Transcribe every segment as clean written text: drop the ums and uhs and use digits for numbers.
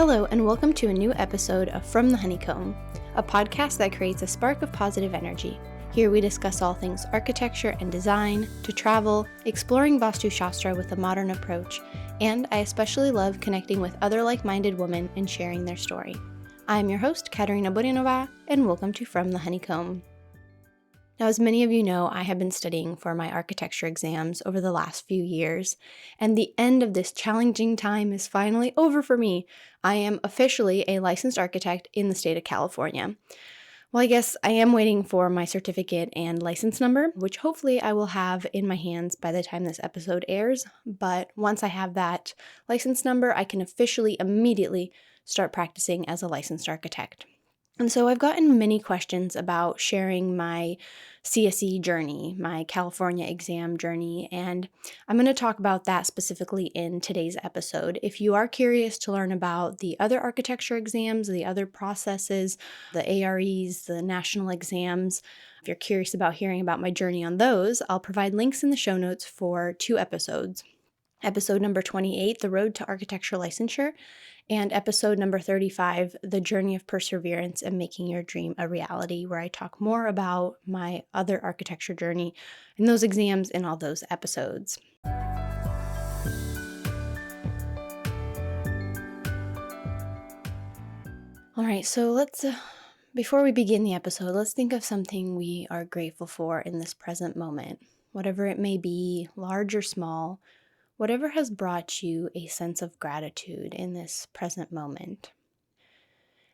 Hello, and welcome to a new episode of From the Honeycomb, a podcast that creates a spark of positive energy. Here we discuss all things architecture and design, to travel, exploring Vastu Shastra with a modern approach, and I especially love connecting with other like-minded women and sharing their story. I'm your host, Katerina Borinova, and welcome to From the Honeycomb. Now, as many of you know, I have been studying for my architecture exams over the last few years, and the end of this challenging time is finally over for me. I am officially a licensed architect in the state of California. Well, I guess I am waiting for my certificate and license number, which hopefully I will have in my hands by the time this episode airs. But once I have that license number, I can officially immediately start practicing as a licensed architect. And so I've gotten many questions about sharing my CSE journey, my California exam journey, and I'm going to talk about that specifically in today's episode. If you are curious to learn about the other architecture exams, the other processes, the AREs, the national exams, if you're curious about hearing about my journey on those, I'll provide links in the show notes for 2 episodes. Episode number 28, The Road to Architecture Licensure, and episode number 35, The Journey of Perseverance and Making Your Dream a Reality, where I talk more about my other architecture journey and those exams in all those episodes. All right, so before we begin the episode, let's think of something we are grateful for in this present moment, whatever it may be, large or small. Whatever has brought you a sense of gratitude in this present moment.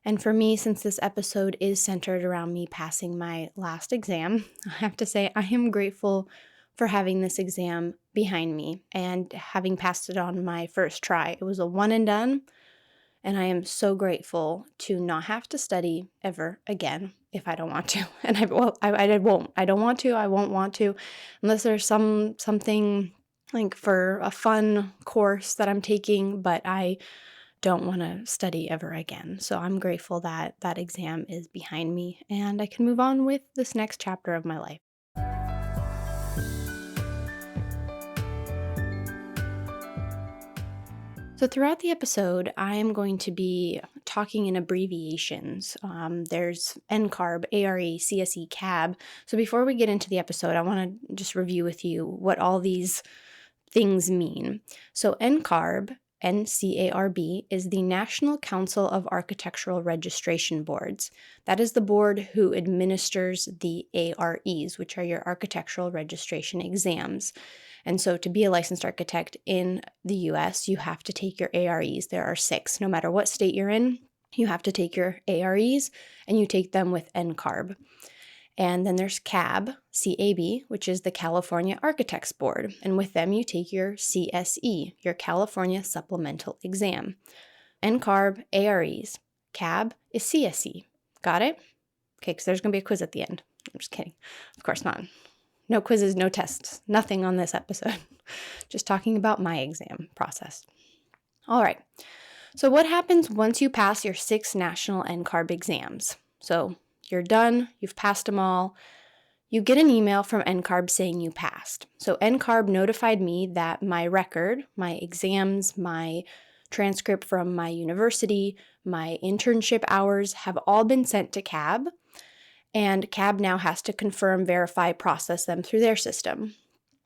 And for me, since this episode is centered around me passing my last exam, I have to say I am grateful for having this exam behind me and having passed it on my first try. It was a one and done, and I am so grateful to not have to study ever again if I don't want to. And I won't. I don't want to. I won't want to, unless there's something like for a fun course that I'm taking, but I don't want to study ever again. So I'm grateful that that exam is behind me and I can move on with this next chapter of my life. So throughout the episode, I am going to be talking in abbreviations. There's NCARB, ARE, CSE, CAB. So before we get into the episode, I want to just review with you what all these things mean. So NCARB, NCARB, is the National Council of Architectural Registration Boards. That is the board who administers the AREs, which are your architectural registration exams. And so to be a licensed architect in the US, you have to take your AREs. There are 6. No matter what state you're in, you have to take your AREs, and you take them with NCARB. And then there's CAB, CAB, which is the California Architects Board. And with them, you take your CSE, your California Supplemental exam. NCARB, AREs. CAB is CSE. Got it? Okay, because there's going to be a quiz at the end. I'm just kidding. Of course not. No quizzes, no tests, nothing on this episode. Just talking about my exam process. All right. So what happens once you pass your 6 national NCARB exams? So you're done, you've passed them all. You get an email from NCARB saying you passed. So NCARB notified me that my record, my exams, my transcript from my university, my internship hours have all been sent to CAB. And CAB now has to confirm, verify, process them through their system.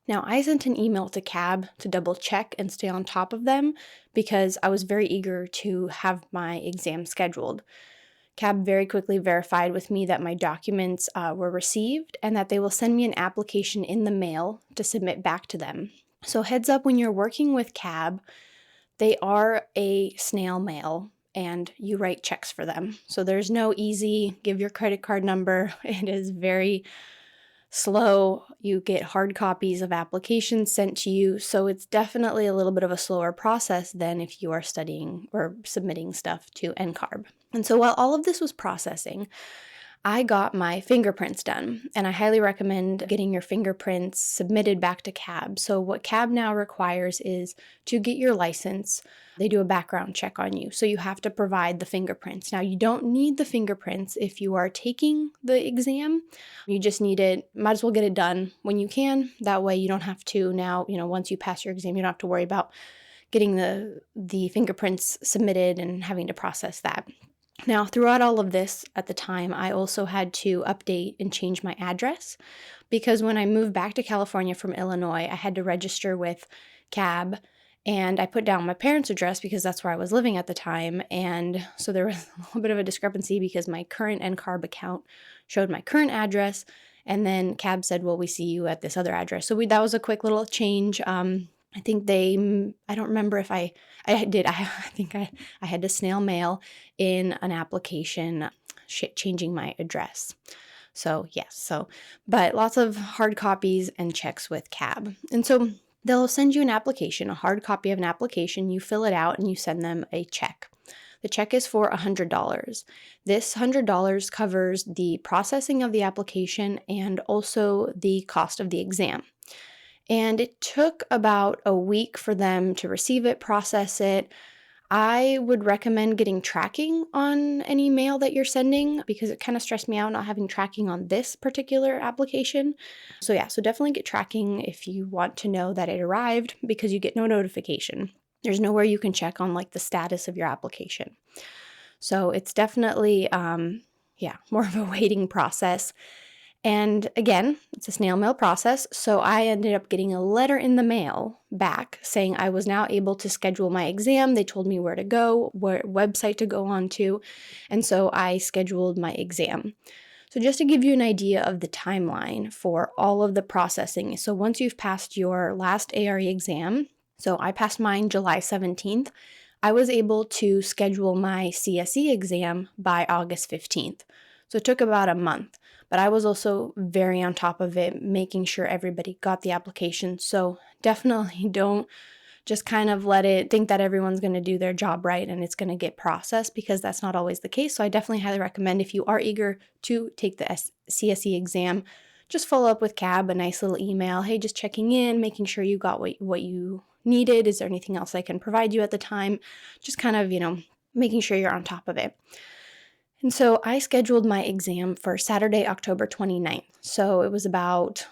Now, I sent an email to CAB to double check and stay on top of them because I was very eager to have my exam scheduled. CAB very quickly verified with me that my documents were received and that they will send me an application in the mail to submit back to them. So heads up, when you're working with CAB, they are a snail mail and you write checks for them. So there's no easy, give your credit card number. It is very slow. You get hard copies of applications sent to you. So it's definitely a little bit of a slower process than if you are studying or submitting stuff to NCARB. And so while all of this was processing, I got my fingerprints done, and I highly recommend getting your fingerprints submitted back to CAB. So what CAB now requires is to get your license, they do a background check on you. So you have to provide the fingerprints. Now, you don't need the fingerprints if you are taking the exam. You just need it, might as well get it done when you can. That way you don't have to now, once you pass your exam, you don't have to worry about getting the fingerprints submitted and having to process that. Now, throughout all of this at the time, I also had to update and change my address because when I moved back to California from Illinois, I had to register with CAB, and I put down my parents' address because that's where I was living at the time. And so there was a little bit of a discrepancy because my current NCARB account showed my current address, and then CAB said, well, we see you at this other address. So that was a quick little change. I think I don't remember if I did. I think I had to snail mail in an application changing my address. So yes, but lots of hard copies and checks with CAB. And so they'll send you an application, a hard copy of an application. You fill it out and you send them a check. The check is for $100. This $100 covers the processing of the application and also the cost of the exam. And it took about a week for them to receive it, process it. I would recommend getting tracking on any mail that you're sending because it kind of stressed me out not having tracking on this particular application. So definitely get tracking if you want to know that it arrived because you get no notification. There's nowhere you can check on like the status of your application. So it's definitely, more of a waiting process. And again, it's a snail mail process, so I ended up getting a letter in the mail back saying I was now able to schedule my exam. They told me where to go, what website to go on to, and so I scheduled my exam. So just to give you an idea of the timeline for all of the processing, so once you've passed your last ARE exam, so I passed mine July 17th, I was able to schedule my CSE exam by August 15th. So it took about a month. But I was also very on top of it, making sure everybody got the application. So definitely don't just kind of think that everyone's going to do their job right and it's going to get processed because that's not always the case. So I definitely highly recommend if you are eager to take the CSE exam, just follow up with CAB, a nice little email. Hey, just checking in, making sure you got what you needed. Is there anything else I can provide you at the time? Just kind of, making sure you're on top of it. And so I scheduled my exam for Saturday, October 29th. So it was about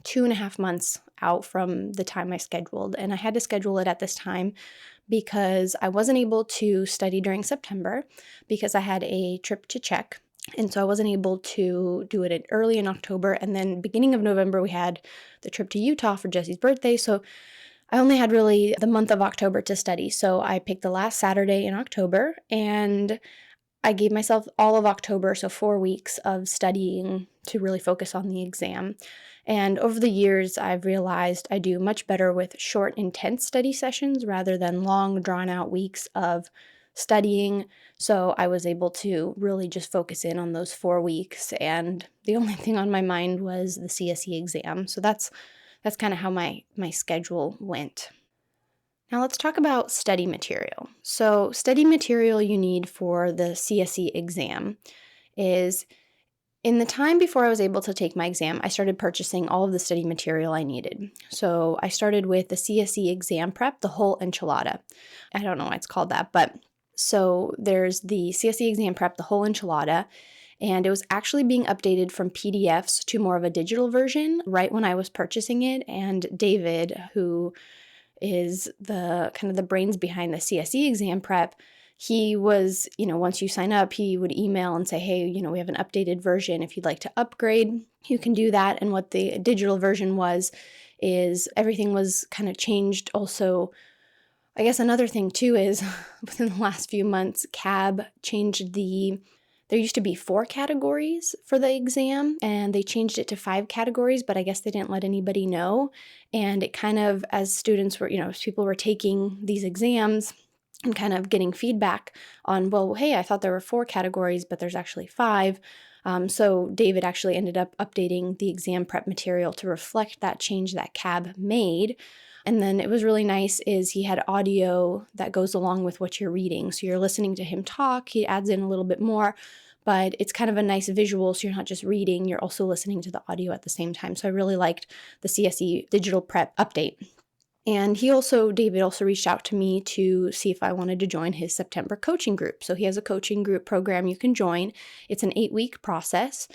2.5 months out from the time I scheduled. And I had to schedule it at this time because I wasn't able to study during September because I had a trip to Czech. And so I wasn't able to do it early in October. And then beginning of November, we had the trip to Utah for Jesse's birthday. So I only had really the month of October to study. So I picked the last Saturday in October and I gave myself all of October, so 4 weeks of studying to really focus on the exam. And over the years, I've realized I do much better with short, intense study sessions rather than long, drawn-out weeks of studying. So I was able to really just focus in on those 4 weeks, and the only thing on my mind was the CSE exam. So that's kind of how my schedule went. Now let's talk about study material. So study material you need for the CSE exam is in the time before I was able to take my exam, I started purchasing all of the study material I needed. So I started with the CSE exam prep, the whole enchilada. I don't know why it's called that, but so there's the CSE exam prep, the whole enchilada, and it was actually being updated from PDFs to more of a digital version right when I was purchasing it. And David, who is the kind of the brains behind the CSE exam prep, he was, once you sign up, he would email and say, hey, we have an updated version. If you'd like to upgrade, you can do that. And what the digital version is everything was kind of changed. Also, I guess another thing too is within the last few months, CAB changed there used to be 4 categories for the exam, and they changed it to 5 categories, but I guess they didn't let anybody know. And it kind of, as students were, as people were taking these exams and kind of getting feedback on, well, hey, I thought there were 4 categories, but there's actually 5. So David actually ended up updating the exam prep material to reflect that change that CAB made. And then it was really nice is he had audio that goes along with what you're reading. So you're listening to him talk. He adds in a little bit more, but it's kind of a nice visual. So you're not just reading, you're also listening to the audio at the same time. So I really liked the CSE digital prep update. And David also reached out to me to see if I wanted to join his September coaching group. So he has a coaching group program you can join. It's an 8-week process.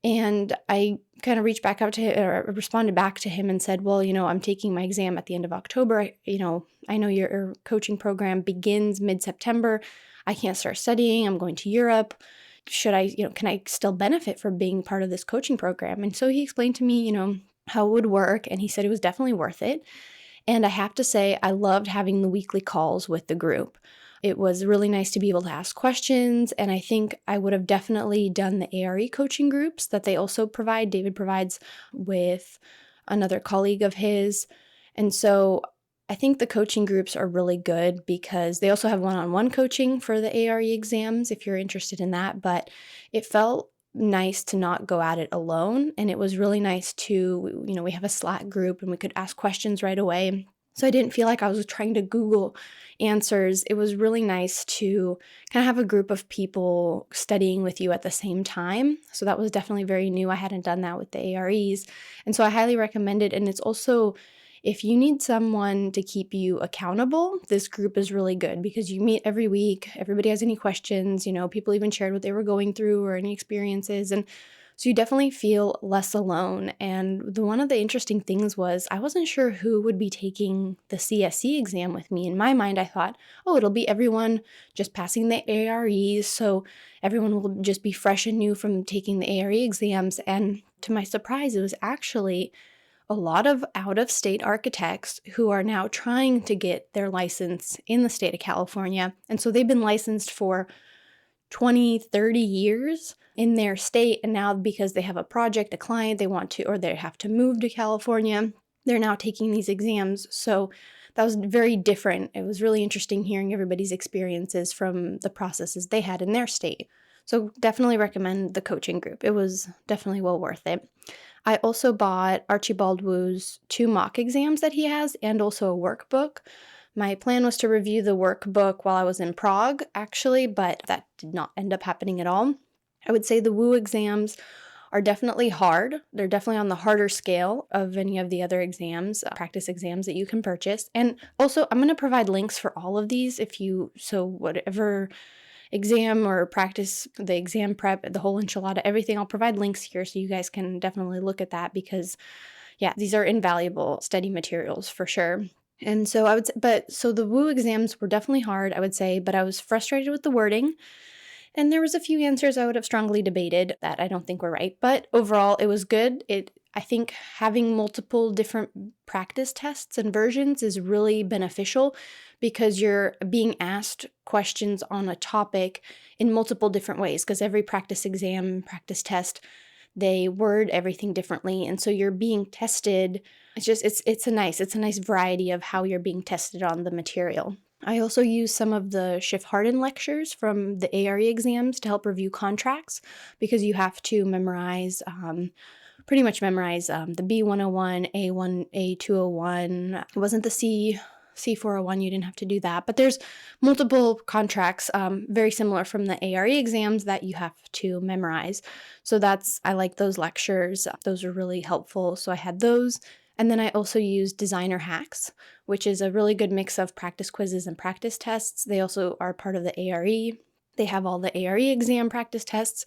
And I kind of reached back out to him, or responded back to him and said, well, I'm taking my exam at the end of October. I know your coaching program begins mid-September. I can't start studying. I'm going to Europe. Should I, can I still benefit from being part of this coaching program? And so he explained to me, how it would work. And he said it was definitely worth it. And I have to say, I loved having the weekly calls with the group. It was really nice to be able to ask questions, and I think I would have definitely done the ARE coaching groups that they also provide. David provides with another colleague of his. And so I think the coaching groups are really good because they also have one-on-one coaching for the ARE exams if you're interested in that, but it felt nice to not go at it alone, and it was really nice to, we have a Slack group and we could ask questions right away. So I didn't feel like I was trying to Google answers. It was really nice to kind of have a group of people studying with you at the same time. So that was definitely very new. I hadn't done that with the AREs. And so I highly recommend it. And it's also, if you need someone to keep you accountable, this group is really good because you meet every week. Everybody has any questions, people even shared what they were going through or any experiences. And so you definitely feel less alone. And one of the interesting things was I wasn't sure who would be taking the CSE exam with me. In my mind, I thought, oh, it'll be everyone just passing the AREs. So everyone will just be fresh and new from taking the ARE exams. And to my surprise, it was actually a lot of out-of-state architects who are now trying to get their license in the state of California. And so they've been licensed for 20, 30 years in their state. And now because they have a project, a client they want to, or they have to move to California, they're now taking these exams. So that was very different. It was really interesting hearing everybody's experiences from the processes they had in their state. So definitely recommend the coaching group. It was definitely well worth it. I also bought Archibald Wu's 2 mock exams that he has and also a workbook. My plan was to review the workbook while I was in Prague, actually, but that did not end up happening at all. I would say the Wu exams are definitely hard. They're definitely on the harder scale of any of the other exams, practice exams that you can purchase. And also, I'm going to provide links for all of these whatever exam or practice, the exam prep, the whole enchilada, everything, I'll provide links here so you guys can definitely look at that because, yeah, these are invaluable study materials for sure. And so I would say, so the Wu exams were definitely hard, I would say, but I was frustrated with the wording. And there was a few answers I would have strongly debated that I don't think were right, but overall it was good. I think having multiple different practice tests and versions is really beneficial because you're being asked questions on a topic in multiple different ways because every practice exam, practice test, they word everything differently. And so you're being tested. It's a nice variety of how you're being tested on the material. I also use some of the Schiff Hardin lectures from the ARE exams to help review contracts because you have to pretty much memorize the B101, A1, A201. It wasn't the C401, you didn't have to do that. But there's multiple contracts very similar from the ARE exams that you have to memorize. So I like those lectures. Those are really helpful. So I had those. And then I also use Designer Hacks, which is a really good mix of practice quizzes and practice tests. They also are part of the ARE. They have all the ARE exam practice tests.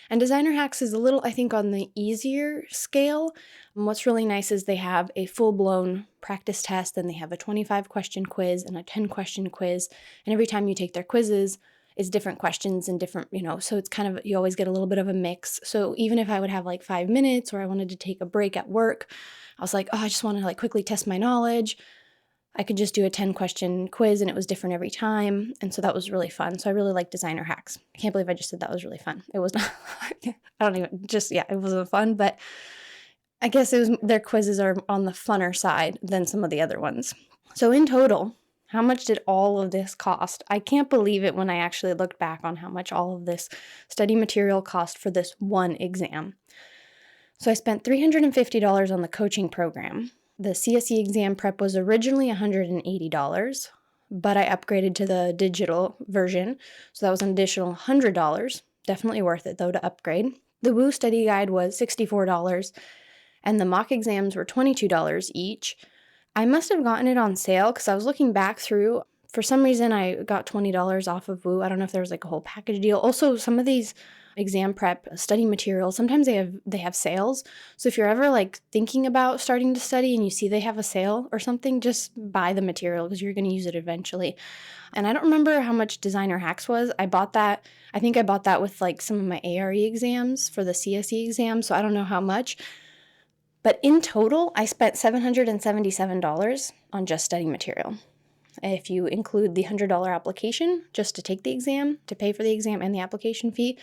And Designer Hacks is a little, I think, on the easier scale. And what's really nice is they have a full-blown practice test, and they have a 25-question quiz and a 10-question quiz. And every time you take their quizzes, it's different questions and different, so it's kind of, you always get a little bit of a mix. So even if I would have like 5 minutes or I wanted to take a break at work, I was like, oh, I just want to like quickly test my knowledge, I could just do a 10-question quiz and it was different every time. And so that was really fun. So I really like Designer Hacks. I can't believe I just said that was really fun. It was not, it wasn't fun, but I guess their quizzes are on the funner side than some of the other ones. So in total, how much did all of this cost? I can't believe it when I actually looked back on how much all of this study material cost for this one exam. So I spent $350 on the coaching program. The CSE exam prep was originally $180, but I upgraded to the digital version, so that was an additional $100. Definitely worth it, though, to upgrade. The Woo study guide was $64, and the mock exams were $22 each. I must have gotten it on sale because I was looking back through. For some reason, I got $20 off of Woo. I don't know if there was like a whole package deal. Also, some of these exam prep study material, sometimes they have sales. So if you're ever like thinking about starting to study and you see they have a sale or something, just buy the material because you're going to use it eventually. And I don't remember how much Designer Hacks was. I think I bought that with like some of my ARE exams for the CSE exam, so I don't know how much. But in total, I spent $777 on just study material. If you include the $100 application just to take the exam, to pay for the exam and the application fee,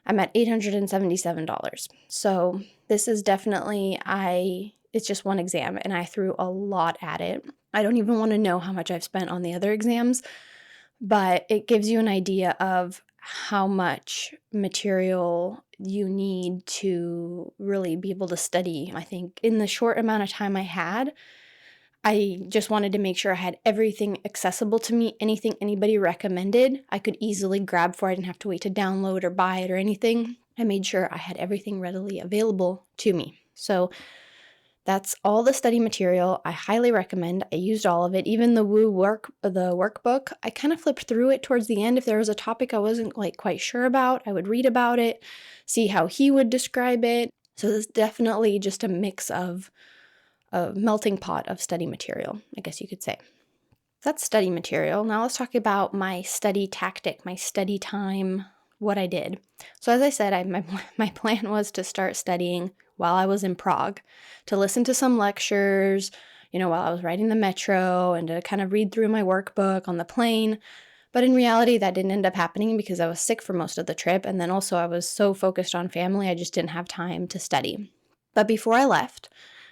I'm at $877. So this is definitely, it's just one exam and I threw a lot at it. I don't even want to know how much I've spent on the other exams, but it gives you an idea of how much material you need to really be able to study. I think in the short amount of time I had, I just wanted to make sure I had everything accessible to me. Anything anybody recommended, I could easily grab for. I didn't have to wait to download or buy it or anything. I made sure I had everything readily available to me. So that's all the study material. I highly recommend. I used all of it. Even the workbook, I kind of flipped through it towards the end. If there was a topic I wasn't like quite sure about, I would read about it, see how he would describe it. So it's definitely just a mix of a melting pot of study material, I guess you could say. That's study material. Now let's talk about my study tactic, my study time, what I did. So as I said, my plan was to start studying while I was in Prague, to listen to some lectures, while I was riding the metro, and to kind of read through my workbook on the plane. But in reality, that didn't end up happening because I was sick for most of the trip. And then also I was so focused on family, I just didn't have time to study. But before I left,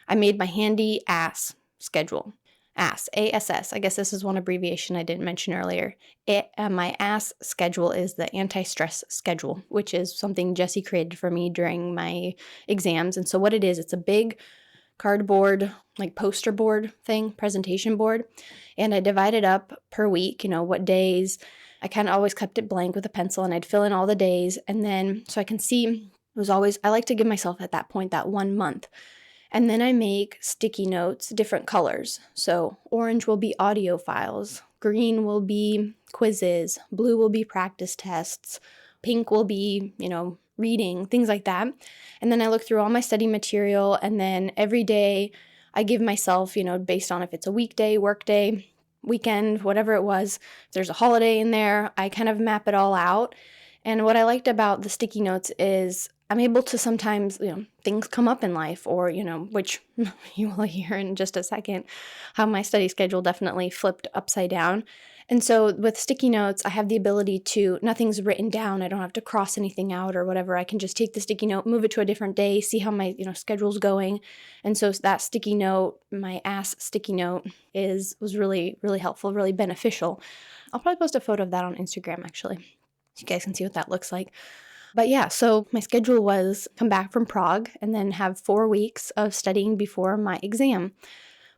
I made my handy ASS schedule. ASS, A-S-S. I guess this is one abbreviation I didn't mention earlier. My ASS schedule is the anti-stress schedule, which is something Jesse created for me during my exams. And so what it is, it's a big cardboard, like poster board thing, presentation board. And I divided up per week, what days. I kind of always kept it blank with a pencil and I'd fill in all the days. And then so I can see, I like to give myself at that point that 1 month. And then I make sticky notes, different colors. So orange will be audio files, green will be quizzes, blue will be practice tests, pink will be, reading, things like that. And then I look through all my study material, and then every day I give myself, based on if it's a weekday, work day, weekend, whatever it was, if there's a holiday in there, I kind of map it all out. And what I liked about the sticky notes is I'm able to sometimes, things come up in life, or, which you will hear in just a second, how my study schedule definitely flipped upside down. And so with sticky notes, I have the ability to, nothing's written down. I don't have to cross anything out or whatever. I can just take the sticky note, move it to a different day, see how my, schedule's going. And so that sticky note, my ASS sticky note was really, really helpful, really beneficial. I'll probably post a photo of that on Instagram, actually, so you guys can see what that looks like. But yeah, so my schedule was come back from Prague and then have 4 weeks of studying before my exam.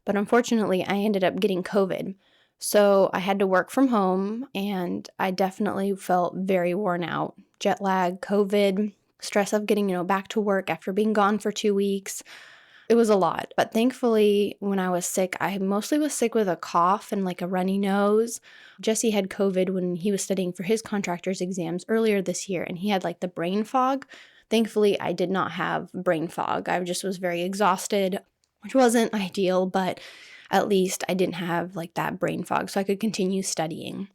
But unfortunately, I ended up getting COVID. So I had to work from home, and I definitely felt very worn out. Jet lag, COVID, stress of getting, back to work after being gone for 2 weeks. It was a lot. But thankfully, when I was sick, I mostly was sick with a cough and like a runny nose. Jesse had COVID when he was studying for his contractor's exams earlier this year, and he had like the brain fog. Thankfully, I did not have brain fog. I just was very exhausted, which wasn't ideal, but at least I didn't have like that brain fog, so I could continue studying.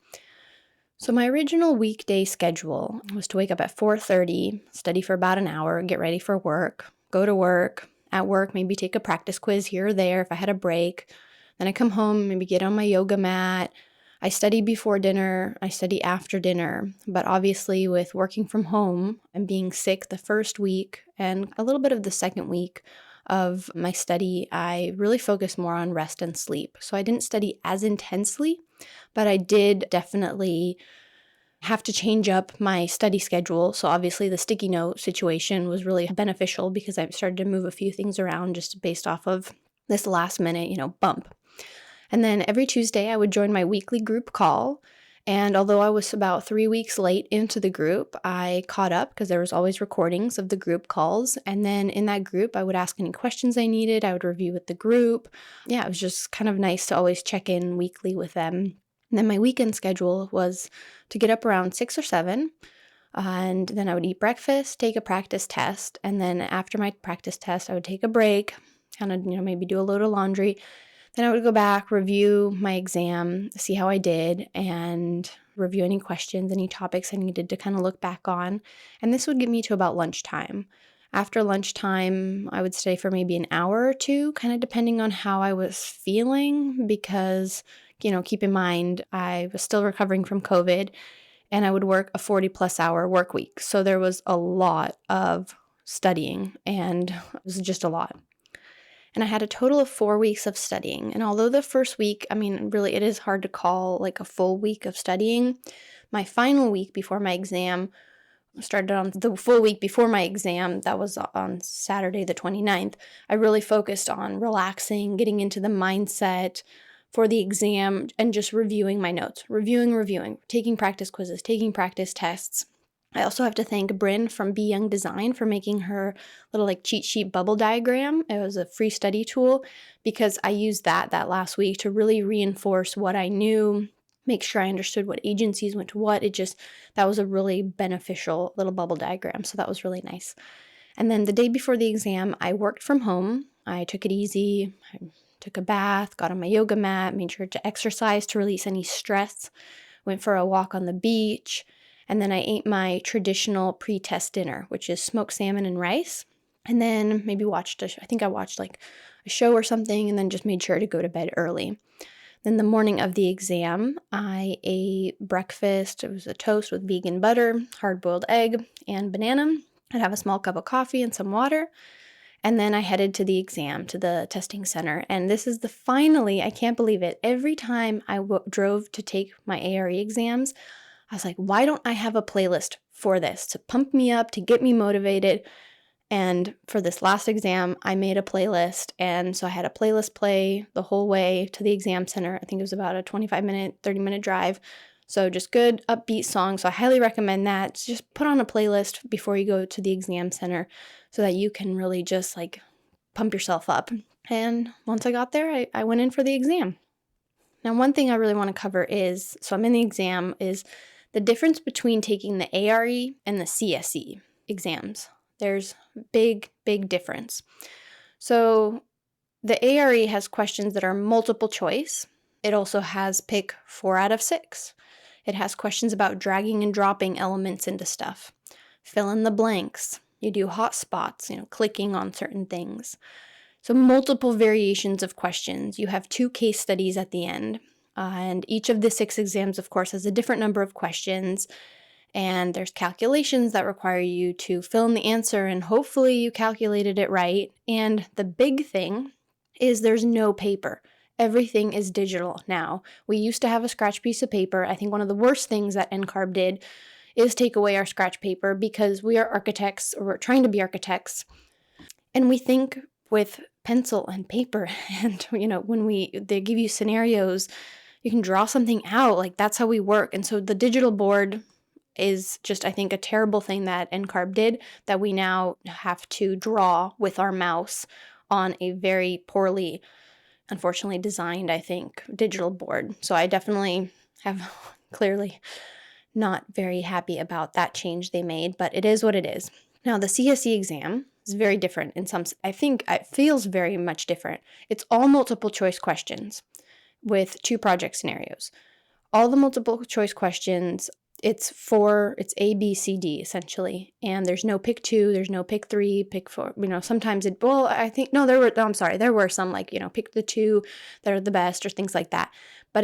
So my original weekday schedule was to wake up at 4:30, study for about an hour, get ready for work, go to work. At work, maybe take a practice quiz here or there if I had a break. Then I come home, maybe get on my yoga mat. I study before dinner, I study after dinner. But obviously with working from home and being sick the first week and a little bit of the second week of my study, I really focused more on rest and sleep. So I didn't study as intensely, but I did definitely have to change up my study schedule. So obviously the sticky note situation was really beneficial because I started to move a few things around just based off of this last minute, bump. And then every Tuesday I would join my weekly group call. And although I was about 3 weeks late into the group, I caught up because there was always recordings of the group calls. And then in that group, I would ask any questions I needed. I would review with the group. Yeah, it was just kind of nice to always check in weekly with them. And then my weekend schedule was to get up around 6 or 7, And then I would eat breakfast, take a practice test, and then after my practice test, I would take a break, kind of, maybe do a load of laundry. Then I would go back, review my exam, see how I did, and review any questions, any topics I needed to kind of look back on. And this would get me to about lunchtime. After lunchtime, I would stay for maybe an hour or two, kind of depending on how I was feeling, because, keep in mind, I was still recovering from COVID, and I would work a 40+ hour work week. So there was a lot of studying, and it was just a lot. And I had a total of 4 weeks of studying. And although the first week, really, it is hard to call like a full week of studying. My final week before my exam started on the full week before my exam. That was on Saturday, the 29th. I really focused on relaxing, getting into the mindset for the exam, and just reviewing my notes, reviewing, taking practice quizzes, taking practice tests. I also have to thank Bryn from Be Young Design for making her little like cheat sheet bubble diagram. It was a free study tool, because I used that last week to really reinforce what I knew, make sure I understood what agencies went to what. That was a really beneficial little bubble diagram. So that was really nice. And then the day before the exam, I worked from home. I took it easy. I took a bath, got on my yoga mat, made sure to exercise to release any stress, went for a walk on the beach, and then I ate my traditional pre-test dinner, which is smoked salmon and rice, and then maybe I think I watched like a show or something, and then just made sure to go to bed early. Then the morning of the exam, I ate breakfast. It was a toast with vegan butter, hard-boiled egg, and banana. I'd have a small cup of coffee and some water. And then I headed to the exam, to the testing center. And this is finally, I can't believe it. Every time I drove to take my ARE exams, I was like, why don't I have a playlist for this to pump me up, to get me motivated? And for this last exam, I made a playlist. And so I had a playlist play the whole way to the exam center. I think it was about a 25-minute, 30-minute drive. So just good upbeat songs. So I highly recommend that. Just put on a playlist before you go to the exam center so that you can really just like pump yourself up. And once I got there, I went in for the exam. Now, one thing I really want to cover so I'm in the exam, is the difference between taking the ARE and the CSE exams. There's big difference. So the ARE has questions that are multiple choice. It also has pick 4 out of 6. It has questions about dragging and dropping elements into stuff. Fill in the blanks. You do hot spots, clicking on certain things. So multiple variations of questions. You have 2 case studies at the end. And each of the 6 exams, of course, has a different number of questions. And there's calculations that require you to fill in the answer, and hopefully you calculated it right. And the big thing is there's no paper. Everything is digital now. We used to have a scratch piece of paper. I think one of the worst things that NCARB did is take away our scratch paper, because we are architects, or we're trying to be architects, and we think with pencil and paper. And, when they give you scenarios, you can draw something out. Like, that's how we work. And so the digital board is just, I think, a terrible thing that NCARB did, that we now have to draw with our mouse on a very poorly, unfortunately, designed, I think, digital board. So I definitely have clearly not very happy about that change they made, but it is what it is. Now, the CSE exam is very different I think it feels very much different. It's all multiple choice questions with 2 project scenarios. All the multiple choice questions, it's A, B, C, D, essentially. And there's no pick 2, there's no pick 3, pick 4. Sometimes there were some like, pick the 2 that are the best, or things like that. But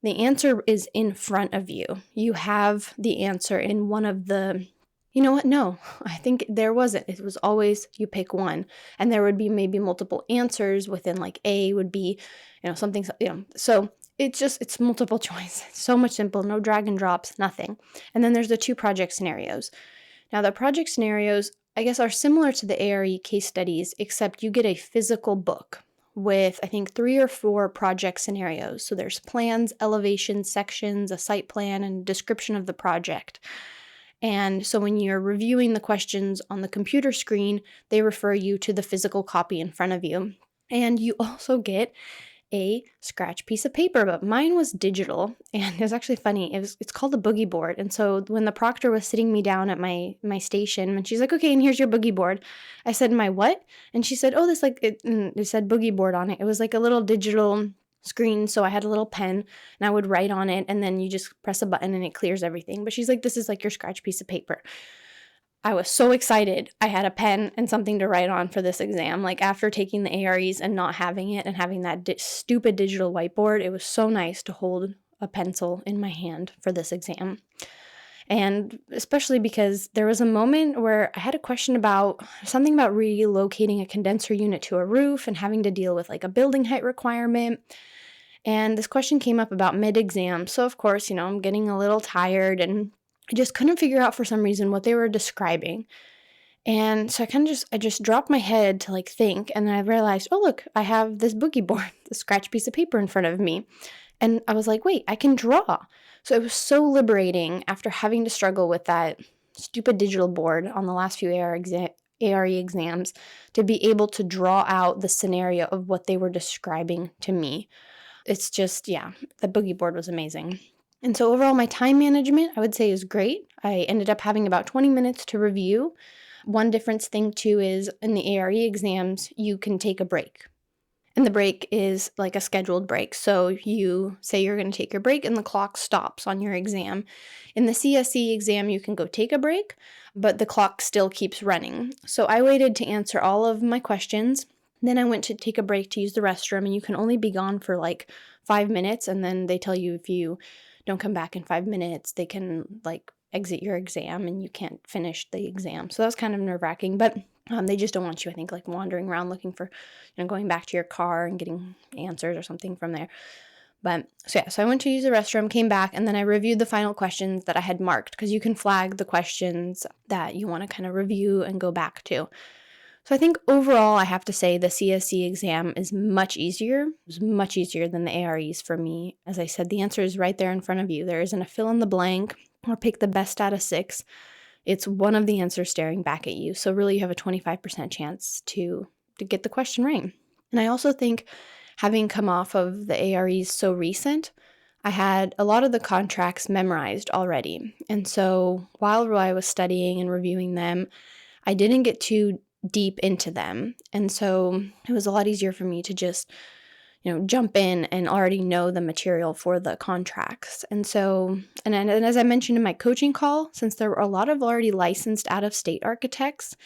the answer is in front of you. You have the answer in one of the, you know what? No, I think there wasn't. It was always you pick one, and there would be maybe multiple answers within, like A would be, something, so it's multiple choice. It's so much simple, no drag and drops, nothing. And then there's the 2 project scenarios. Now, the project scenarios, I guess, are similar to the ARE case studies, except you get a physical book with, I think, 3 or 4 project scenarios. So there's plans, elevations, sections, a site plan, and description of the project. And so when you're reviewing the questions on the computer screen, they refer you to the physical copy in front of you. And you also get a scratch piece of paper, but mine was digital. And it was actually funny. It's called a boogie board. And so when the proctor was sitting me down at my station, and she's like, okay, and here's your boogie board. I said, my what? And she said, oh, this it said boogie board on it. It was like a little digital screen. So I had a little pen and I would write on it, and then you just press a button and it clears everything. But she's like, this is like your scratch piece of paper. I was so excited. I had a pen and something to write on for this exam. Like after taking the AREs and not having it and having that stupid digital whiteboard, it was so nice to hold a pencil in my hand for this exam. And especially because there was a moment where I had a question about something about relocating a condenser unit to a roof and having to deal with like a building height requirement. And this question came up about mid-exam. So of course, I'm getting a little tired and I just couldn't figure out for some reason what they were describing. And so I just dropped my head to like think, and then I realized, oh look, I have this boogie board, this scratch piece of paper in front of me. And I was like, wait, I can draw. So it was so liberating after having to struggle with that stupid digital board on the last few ARE exams to be able to draw out the scenario of what they were describing to me. It's just, yeah, the boogie board was amazing. And so overall, my time management, I would say, is great. I ended up having about 20 minutes to review. One difference thing, too, is in the ARE exams, you can take a break. And the break is like a scheduled break. So you say you're going to take your break and the clock stops on your exam. In the CSE exam, you can go take a break, but the clock still keeps running. So I waited to answer all of my questions. Then I went to take a break to use the restroom, and you can only be gone for like 5 minutes. And then they tell you if you don't come back in 5 minutes, they can like exit your exam and you can't finish the exam. So that was kind of nerve-wracking, but they just don't want you, I think, like wandering around looking for, going back to your car and getting answers or something from there. But so I went to use the restroom, came back, and then I reviewed the final questions that I had marked, because you can flag the questions that you want to kind of review and go back to. So I think overall, I have to say the CSE exam is much easier. It was much easier than the AREs for me. As I said, the answer is right there in front of you. There isn't a fill in the blank or pick the best out of 6. It's one of the answers staring back at you. So really, you have a 25% chance to get the question right. And I also think, having come off of the AREs so recent, I had a lot of the contracts memorized already. And so while I was studying and reviewing them, I didn't get too deep into them. And so it was a lot easier for me to just, jump in and already know the material for the contracts. And so, and as I mentioned in my coaching call, since there were a lot of already licensed out-of-state architects,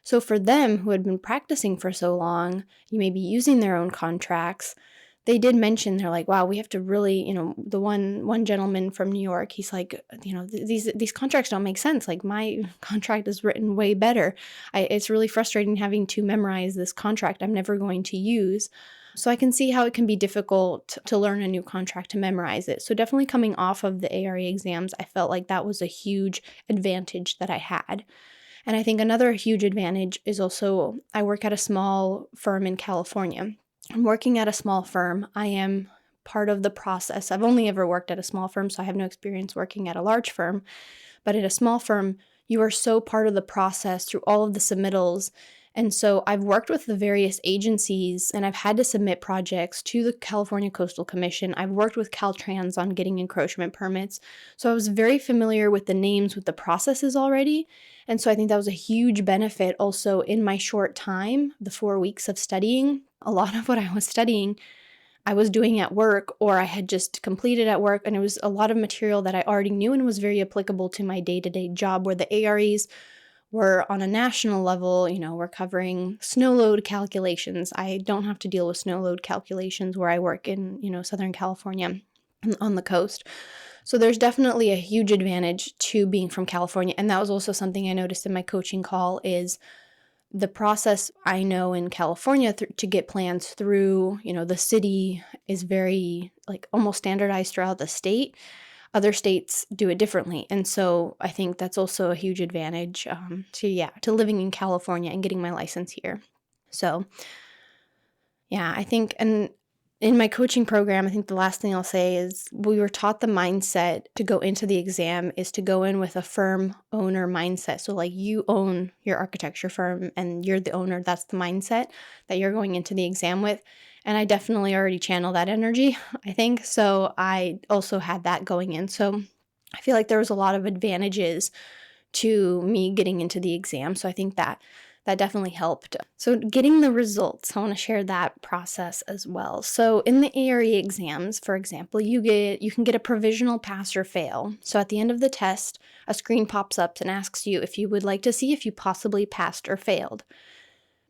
so for them who had been practicing for so long, you may be using their own contracts, they did mention, they're like, wow, we have to really, the one gentleman from New York, he's like, these contracts don't make sense. Like, my contract is written way better. It's really frustrating having to memorize this contract I'm never going to use. So I can see how it can be difficult to learn a new contract, to memorize it. So definitely coming off of the ARE exams, I felt like that was a huge advantage that I had. And I think another huge advantage is also, I work at a small firm in California. I'm working at a small firm. I am part of the process. I've only ever worked at a small firm, so I have no experience working at a large firm. But at a small firm, you are so part of the process through all of the submittals. And so I've worked with the various agencies, and I've had to submit projects to the California Coastal Commission. I've worked with Caltrans on getting encroachment permits. So I was very familiar with the names, with the processes already. And so I think that was a huge benefit also in my short time, the 4 weeks of studying. A lot of what I was studying, I was doing at work, or I had just completed at work, and it was a lot of material that I already knew and was very applicable to my day-to-day job, where the AREs were on a national level. We're covering snow load calculations. I don't have to deal with snow load calculations where I work in, Southern California on the coast. So there's definitely a huge advantage to being from California. And that was also something I noticed in my coaching call, is the process I know in California to get plans through, the city is very almost standardized throughout the state. Other states do it differently. And so I think that's also a huge advantage to living in California and getting my license here. So yeah, I think, and in my coaching program, I think the last thing I'll say is we were taught the mindset to go into the exam is to go in with a firm owner mindset. So like you own your architecture firm and you're the owner. That's the mindset that you're going into the exam with. And I definitely already channel that energy, I think. So I also had that going in. So I feel like there was a lot of advantages to me getting into the exam. So I think that definitely helped. So getting the results, I want to share that process as well. So in the ARE exams, for example, you can get a provisional pass or fail. So at the end of the test, a screen pops up and asks you if you would like to see if you possibly passed or failed.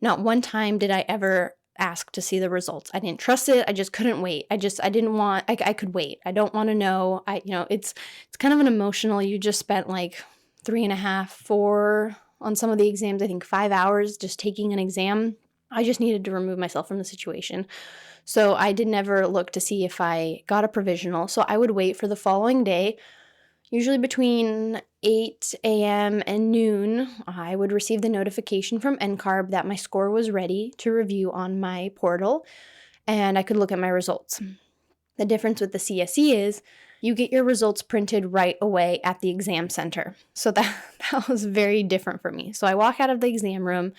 Not one time did I ever ask to see the results. I didn't trust it. I just couldn't wait. I didn't want, I could wait. I don't want to know. It's kind of an emotional, you just spent like 3.5, 4 on some of the exams, I think 5 hours just taking an exam. I just needed to remove myself from the situation. So I did never look to see if I got a provisional. So I would wait for the following day, usually between 8 a.m. and noon. I would receive the notification from NCARB that my score was ready to review on my portal, and I could look at my results. The difference with the CSE is you get your results printed right away at the exam center. So that was very different for me. So I walk out of the exam room,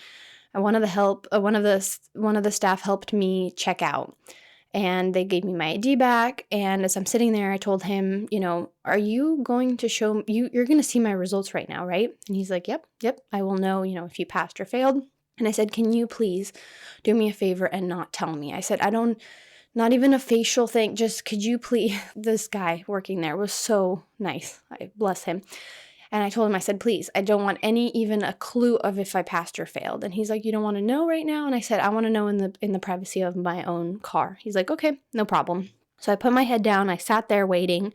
and one of the staff helped me check out, and they gave me my ID back. And as I'm sitting there, I told him, are you going to show you're going to see my results right now, right? And he's like, yep, I will know, if you passed or failed. And I said, can you please do me a favor and not tell me? I said, not even a facial thing. Just could you please, this guy working there was so nice. I bless him. And I told him, I said, please, I don't want even a clue of if I passed or failed. And he's like, you don't want to know right now? And I said, I want to know in the privacy of my own car. He's like, okay, no problem. So I put my head down. I sat there waiting.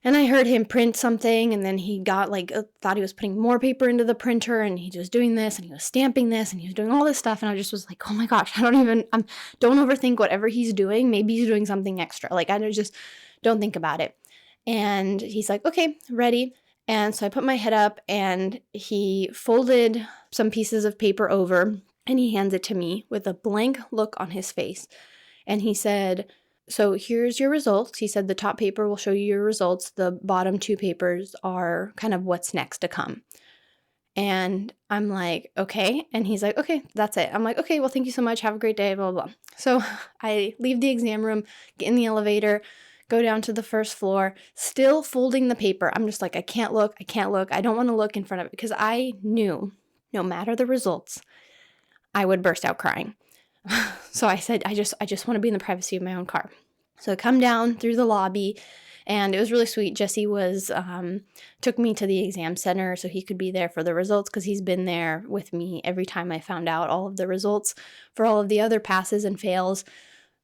And I heard him print something, and then he got thought he was putting more paper into the printer, and he was doing this, and he was stamping this, and he was doing all this stuff, and I just was like, oh my gosh, don't overthink whatever he's doing. Maybe he's doing something extra. I just don't think about it. And he's like, okay, ready. And so I put my head up, and he folded some pieces of paper over, and he hands it to me with a blank look on his face. And he said, so here's your results. He said the top paper will show you your results. The bottom 2 papers are kind of what's next to come. And I'm like, okay. And he's like, okay, that's it. I'm like, okay, well, thank you so much. Have a great day, blah, blah, blah. So I leave the exam room, get in the elevator, go down to the first floor, still folding the paper. I'm just like, I can't look. I don't want to look in front of it because I knew no matter the results, I would burst out crying. So I said, I just want to be in the privacy of my own car. So I come down through the lobby, and it was really sweet. Jesse took me to the exam center so he could be there for the results because he's been there with me every time I found out all of the results for all of the other passes and fails.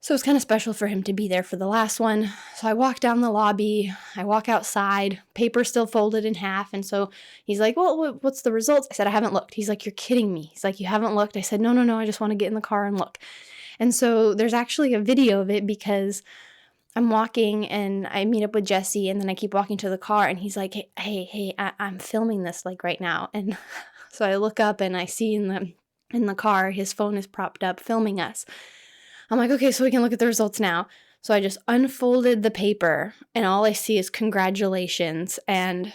So it was kind of special for him to be there for the last one. So I walk down the lobby, I walk outside, paper still folded in half. And so he's like, well, what's the results? I said, I haven't looked. He's like, you're kidding me. He's like, you haven't looked? I said, no, I just want to get in the car and look. And so there's actually a video of it because I'm walking and I meet up with Jesse, and then I keep walking to the car, and he's like, hey, I'm filming this right now. And so I look up and I see in the car, his phone is propped up filming us. I'm like, okay, so we can look at the results now. So I just unfolded the paper, and all I see is congratulations. And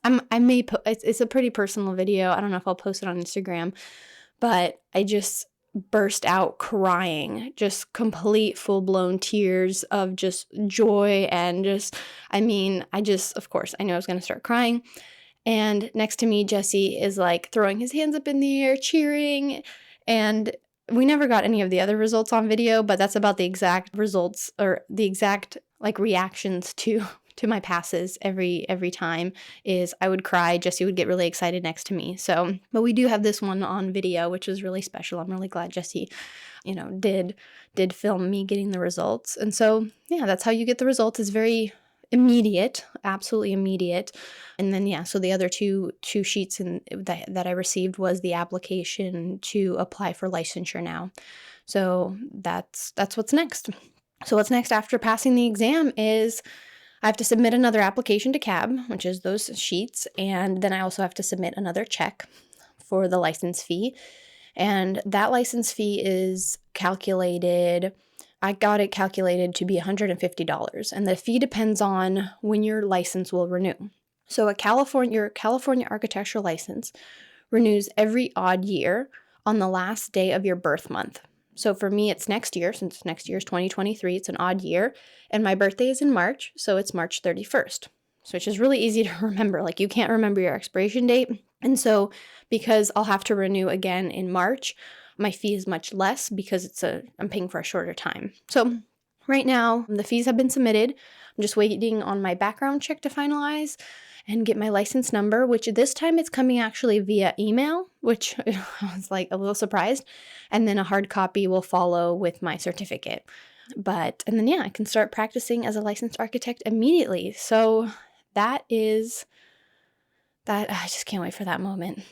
it's a pretty personal video. I don't know if I'll post it on Instagram, but I just burst out crying, just complete full-blown tears of just joy. And of course, I knew I was going to start crying. And next to me, Jesse is throwing his hands up in the air, cheering. And we never got any of the other results on video, but that's about the exact results or the exact reactions to my passes every time is I would cry. Jesse would get really excited next to me. So, but we do have this one on video, which was really special. I'm really glad Jesse, did film me getting the results. And so, yeah, that's how you get the results. It's very immediate, absolutely immediate. And then, so the other two sheets that I received was the application to apply for licensure now. So that's what's next. So what's next after passing the exam is I have to submit another application to CAB, which is those sheets. And then I also have to submit another check for the license fee. And that license fee is calculated I got it calculated to be $150, and the fee depends on when your license will renew. So your California architectural license renews every odd year on the last day of your birth month. So for me, it's next year, since next year is 2023, it's an odd year, and my birthday is in March, so it's March 31st, so which is really easy to remember. Like, you can't remember your expiration date. And so because I'll have to renew again in March, my fee is much less because I'm paying for a shorter time. So right now, the fees have been submitted. I'm just waiting on my background check to finalize and get my license number, which this time it's coming actually via email, which I was like a little surprised. And then a hard copy will follow with my certificate. And then I can start practicing as a licensed architect immediately. So that is that. I just can't wait for that moment.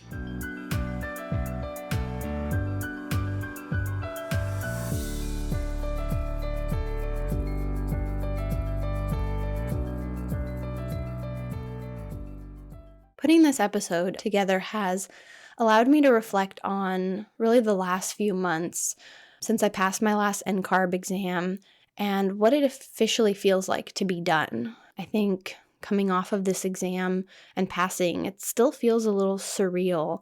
Putting this episode together has allowed me to reflect on really the last few months since I passed my last NCARB exam and what it officially feels like to be done. I think coming off of this exam and passing, it still feels a little surreal.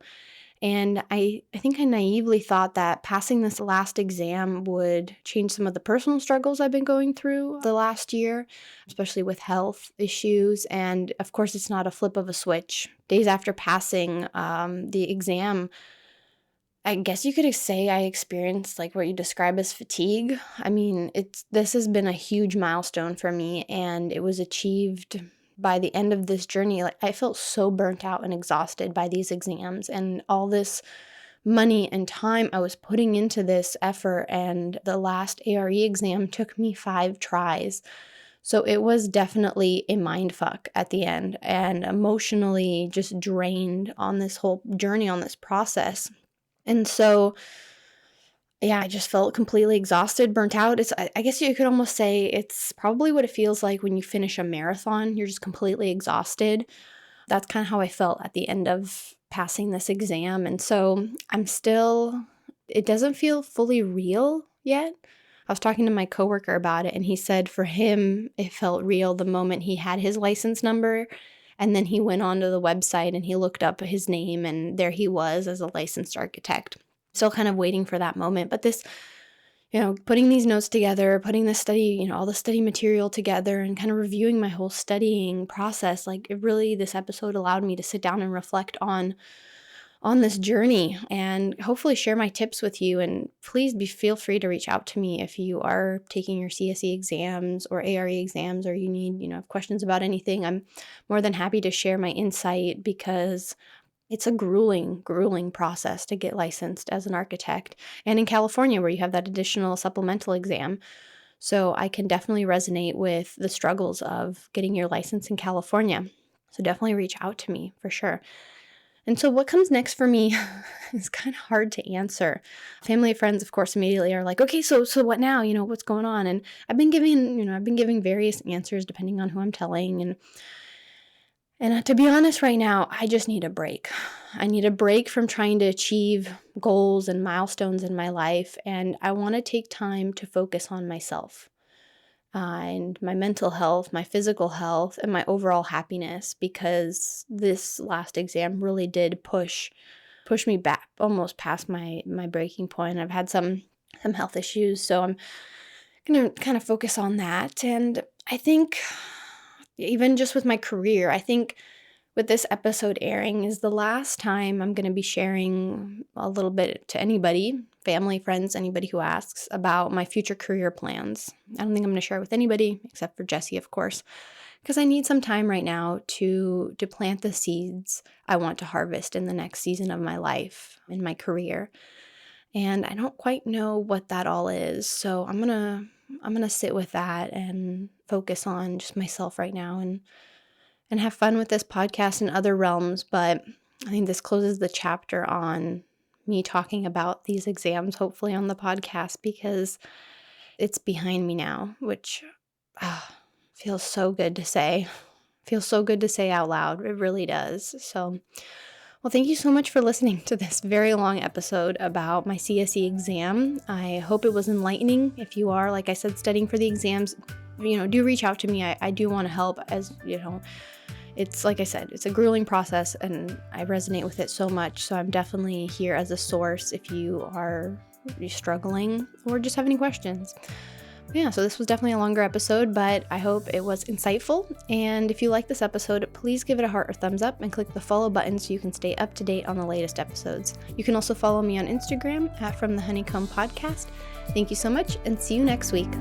And I think I naively thought that passing this last exam would change some of the personal struggles I've been going through the last year, especially with health issues. And of course, it's not a flip of a switch. Days after passing the exam, I guess you could say I experienced like what you describe as fatigue. I mean, this has been a huge milestone for me, and it was achieved by the end of this journey. Like, I felt so burnt out and exhausted by these exams and all this money and time I was putting into this effort. And the last ARE exam took me 5 tries. So it was definitely a mind fuck at the end, and emotionally just drained on this whole journey, on this process. And so I just felt completely exhausted, burnt out. I guess you could almost say it's probably what it feels like when you finish a marathon. You're just completely exhausted. That's kind of how I felt at the end of passing this exam. And so it doesn't feel fully real yet. I was talking to my coworker about it, and he said for him, it felt real the moment he had his license number. And then he went onto the website and he looked up his name, and there he was as a licensed architect. Still kind of waiting for that moment. But this, putting these notes together, putting the study, all the study material together, and kind of reviewing my whole studying process, this episode allowed me to sit down and reflect on this journey and hopefully share my tips with you. And please feel free to reach out to me if you are taking your CSE exams or ARE exams, or you need, have questions about anything. I'm more than happy to share my insight, because it's a grueling process to get licensed as an architect. And in California, where you have that additional supplemental exam. So I can definitely resonate with the struggles of getting your license in California. So definitely reach out to me for sure. And so what comes next for me is kind of hard to answer. Family and friends, of course, immediately are like, okay, so what now? What's going on? And I've been giving various answers depending on who I'm telling. And to be honest, right now, I just need a break. I need a break from trying to achieve goals and milestones in my life. And I want to take time to focus on myself and my mental health, my physical health, and my overall happiness, because this last exam really did push me back almost past my breaking point. I've had some health issues, so I'm going to kind of focus on that. And I think even just with my career, I think with this episode airing is the last time I'm going to be sharing a little bit to anybody, family, friends, anybody who asks about my future career plans. I don't think I'm going to share it with anybody except for Jesse, of course, because I need some time right now to plant the seeds I want to harvest in the next season of my life, in my career. And I don't quite know what that all is. So I'm going to sit with that and focus on just myself right now and have fun with this podcast in other realms. But I think this closes the chapter on me talking about these exams, hopefully on the podcast, because it's behind me now, which feels so good to say. Feels so good to say out loud. It really does. So Well, thank you so much for listening to this very long episode about my CSE exam. I hope it was enlightening. If you are, like I said, studying for the exams, do reach out to me. I do want to help, as it's like I said, it's a grueling process and I resonate with it so much. So I'm definitely here as a source if you are struggling or just have any questions. Yeah, so this was definitely a longer episode, but I hope it was insightful. And if you like this episode, please give it a heart or thumbs up and click the follow button so you can stay up to date on the latest episodes. You can also follow me on Instagram @FromTheHoneycomb Podcast. Thank you so much and see you next week.